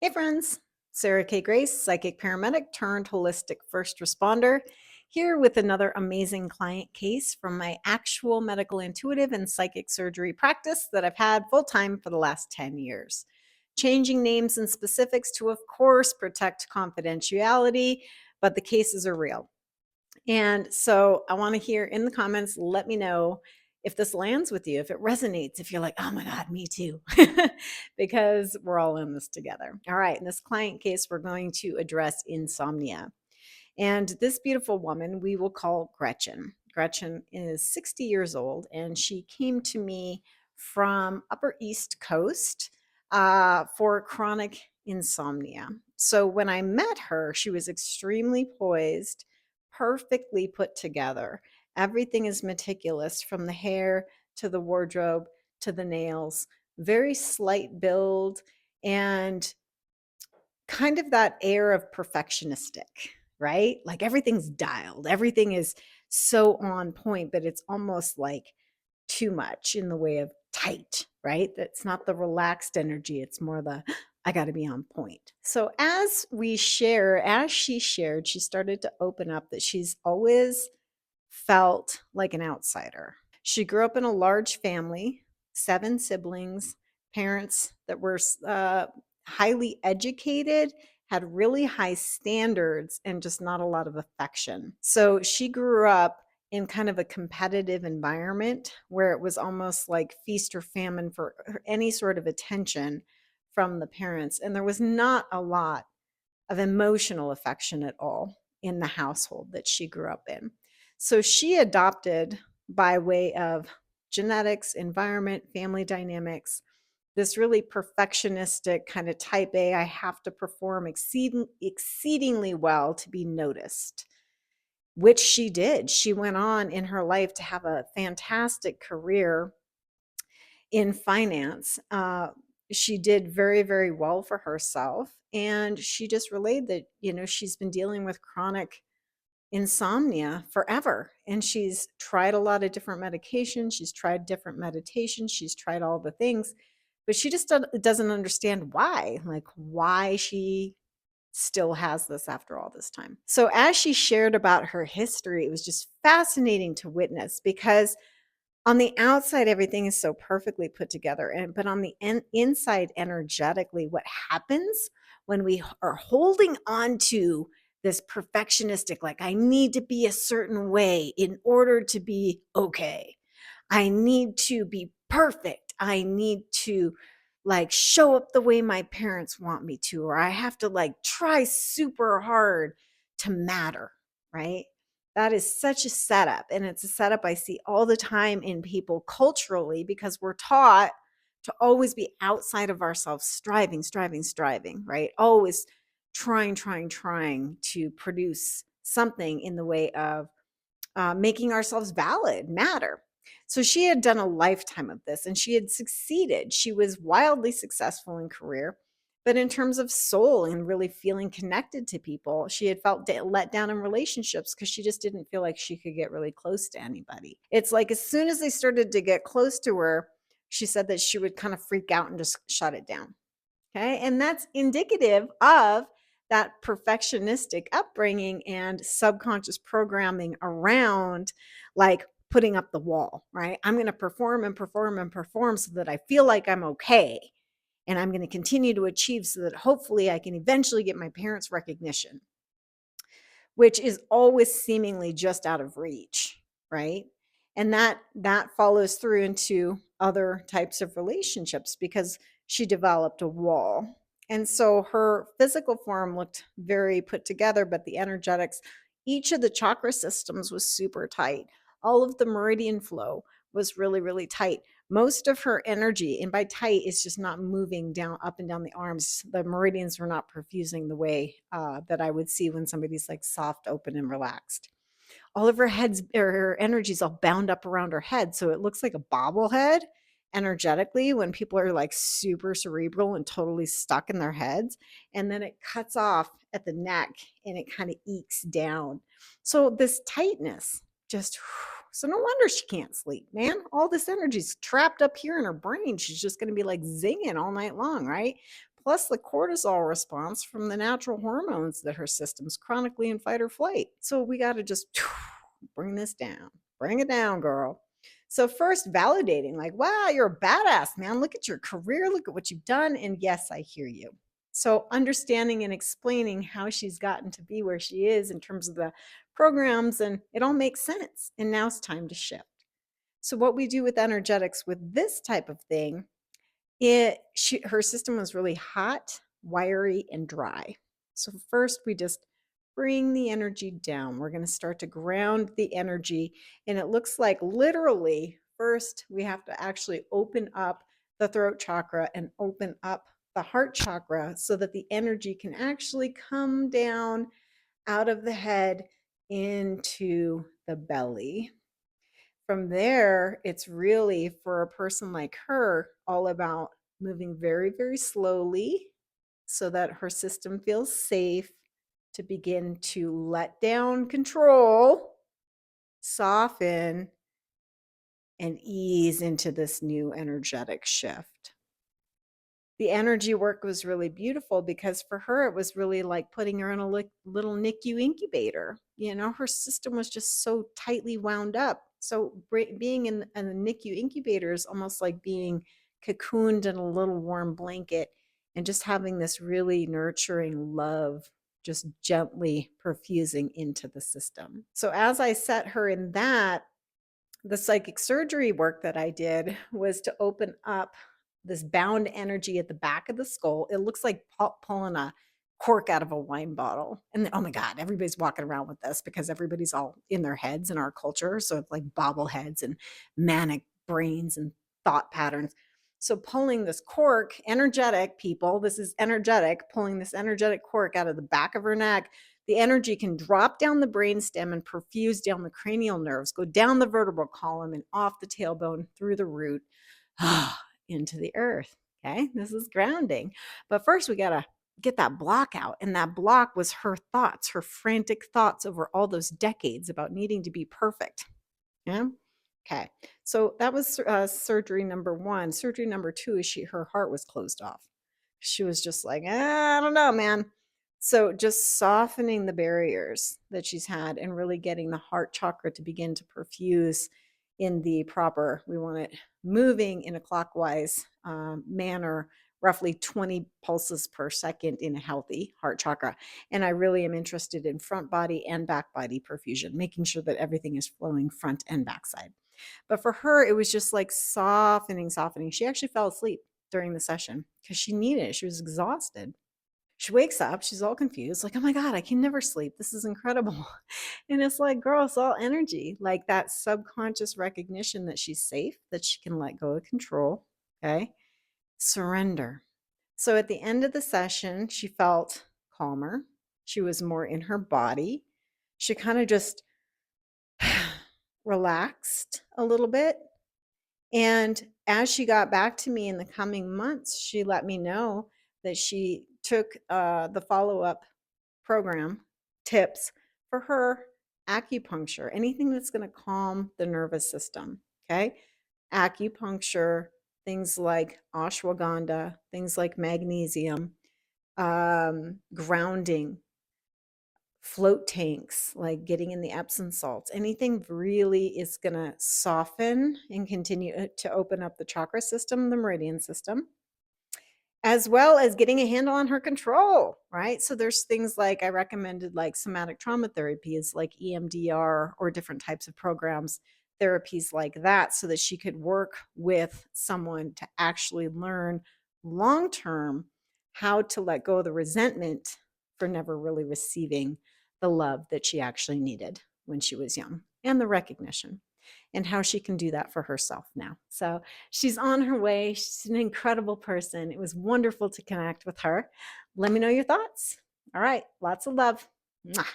Hey friends, Sarah K. Grace, psychic paramedic turned holistic first responder, here with another amazing client case from my actual medical intuitive and psychic surgery practice that I've had full time for the last 10 years. Changing names and specifics to, of course, protect confidentiality, but the cases are real. And so I want to hear in the comments, let me know if this lands with you, if it resonates, if you're like, oh my God, me too, because we're all in this together. All right. In this client case, we're going to address insomnia. And this beautiful woman, we will call Gretchen. Gretchen is 60 years old, and she came to me from Upper East Coast for chronic insomnia. So when I met her, she was extremely poised, perfectly put together. Everything is meticulous from the hair to the wardrobe to the nails, very slight build, and kind of that air of perfectionistic, right? Like everything's dialed, everything is so on point, but it's almost like too much in the way of tight, right? That's not the relaxed energy, it's more the I got to be on point. So as she shared, she started to open up that she's always felt like an outsider. She grew up in a large family, 7 siblings, parents that were highly educated, had really high standards, and just not a lot of affection. So she grew up in kind of a competitive environment where it was almost like feast or famine for any sort of attention from the parents. And there was not a lot of emotional affection at all in the household that she grew up in. So she adopted, by way of genetics, environment, family dynamics, this really perfectionistic kind of type A, I have to perform exceedingly well to be noticed, which she did. She went on in her life to have a fantastic career in finance. She did very, very well for herself. And she just relayed that, she's been dealing with chronic insomnia forever. And she's tried a lot of different medications. She's tried different meditations. She's tried all the things, but she just doesn't understand why, like why she still has this after all this time. So as she shared about her history, it was just fascinating to witness because on the outside everything is so perfectly put together, but on the inside energetically, what happens when we are holding on to this perfectionistic, like I need to be a certain way in order to be okay, I need to be perfect, I need to like show up the way my parents want me to, or I have to like try super hard to matter, right? That is such a setup. And it's a setup I see all the time in people culturally because we're taught to always be outside of ourselves, striving, right? Always trying to produce something in the way of making ourselves valid, matter. So she had done a lifetime of this and she had succeeded. She was wildly successful in career. But in terms of soul and really feeling connected to people, she had felt let down in relationships because she just didn't feel like she could get really close to anybody. It's like as soon as they started to get close to her, she said that she would kind of freak out and just shut it down. Okay. And that's indicative of that perfectionistic upbringing and subconscious programming around like putting up the wall, right? I'm going to perform and perform and perform so that I feel like I'm okay. And I'm going to continue to achieve so that hopefully I can eventually get my parents' recognition, which is always seemingly just out of reach, right? And that follows through into other types of relationships because she developed a wall. And so her physical form looked very put together, but the energetics, each of the chakra systems was super tight. All of the meridian flow was really, really tight. Most of her energy, and by tight, is just not moving down up and down the arms. The meridians were not perfusing the way that I would see when somebody's like soft, open, and relaxed. All of her energy's all bound up around her head, so it looks like a bobblehead energetically when people are like super cerebral and totally stuck in their heads. And then it cuts off at the neck and it kind of ekes down. So this tightness just so no wonder she can't sleep, man. All this energy's trapped up here in her brain. She's just going to be like zinging all night long, right? plus the cortisol response from the natural hormones that her system's chronically in fight or flight. So we got to just bring this down. Bring it down, girl. So, first, validating, like, wow, you're a badass, man. Look at your career. Look at what you've done. And yes, I hear you. So, understanding and explaining how she's gotten to be where she is in terms of the programs, and it all makes sense. And now it's time to shift. So, what we do with energetics with this type of thing, her system was really hot, wiry, and dry. So, first, we just bring the energy down. We're going to start to ground the energy. And it looks like literally, first, we have to actually open up the throat chakra and open up the heart chakra so that the energy can actually come down out of the head into the belly. From there, it's really for a person like her all about moving very, very slowly so that her system feels safe to begin to let down control, soften, and ease into this new energetic shift. The energy work was really beautiful because for her, it was really like putting her in a little NICU incubator. Her system was just so tightly wound up. So being in the NICU incubator is almost like being cocooned in a little warm blanket and just having this really nurturing love just gently perfusing into the system. So as I set her in that, the psychic surgery work that I did was to open up this bound energy at the back of the skull. It looks like pulling a cork out of a wine bottle. And then, oh my God, everybody's walking around with this because everybody's all in their heads in our culture. So it's like bobbleheads and manic brains and thought patterns. So pulling this cork, energetic people, this is energetic, pulling this energetic cork out of the back of her neck. The energy can drop down the brainstem and perfuse down the cranial nerves, go down the vertebral column and off the tailbone through the root into the earth. Okay, this is grounding. But first, we got to get that block out. And that block was her thoughts, her frantic thoughts over all those decades about needing to be perfect. Yeah. Okay. So that was surgery number one. Surgery number two is her heart was closed off. She was just like, I don't know, man. So just softening the barriers that she's had and really getting the heart chakra to begin to perfuse in the proper, we want it moving in a clockwise manner, roughly 20 pulses per second in a healthy heart chakra. And I really am interested in front body and back body perfusion, making sure that everything is flowing front and backside. But for her, it was just like softening. She actually fell asleep during the session because she needed it. She was exhausted. She wakes up, she's all confused, like, oh my God, I can never sleep. This is incredible. And it's like, girl, it's all energy, like that subconscious recognition that she's safe, that she can let go of control. Okay. Surrender. So at the end of the session, she felt calmer. She was more in her body. She kind of just relaxed a little bit. And as she got back to me in the coming months, she let me know that she took the follow-up program tips for her acupuncture, anything that's going to calm the nervous system. Okay. Acupuncture, things like ashwagandha, things like magnesium, grounding, float tanks, like getting in the Epsom salts, anything really is going to soften and continue to open up the chakra system, the meridian system, as well as getting a handle on her control, right? So there's things like I recommended, like somatic trauma therapies, like EMDR or different types of programs, therapies like that, so that she could work with someone to actually learn long term how to let go of the resentment for never really receiving the love that she actually needed when she was young, and the recognition, and how she can do that for herself now. So she's on her way. She's an incredible person. It was wonderful to connect with her. Let me know your thoughts. All right. Lots of love. Mwah.